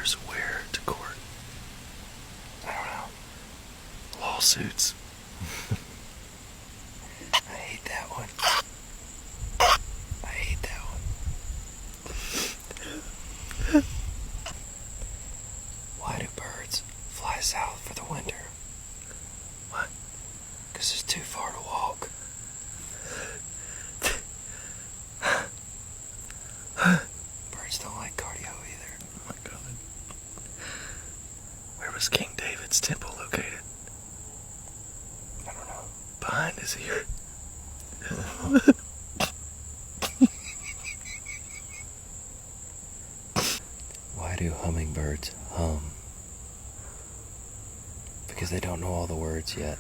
lawyers wear to court? I don't know. Lawsuits. I hate that one. I hate that one. Why do birds fly south for the winter? What? Because it's too far to walk. Birds don't like cardio either. Oh my God. Where was King David's temple located? I don't know. Behind his ear. Why do hummingbirds hum? Because they don't know all the words yet.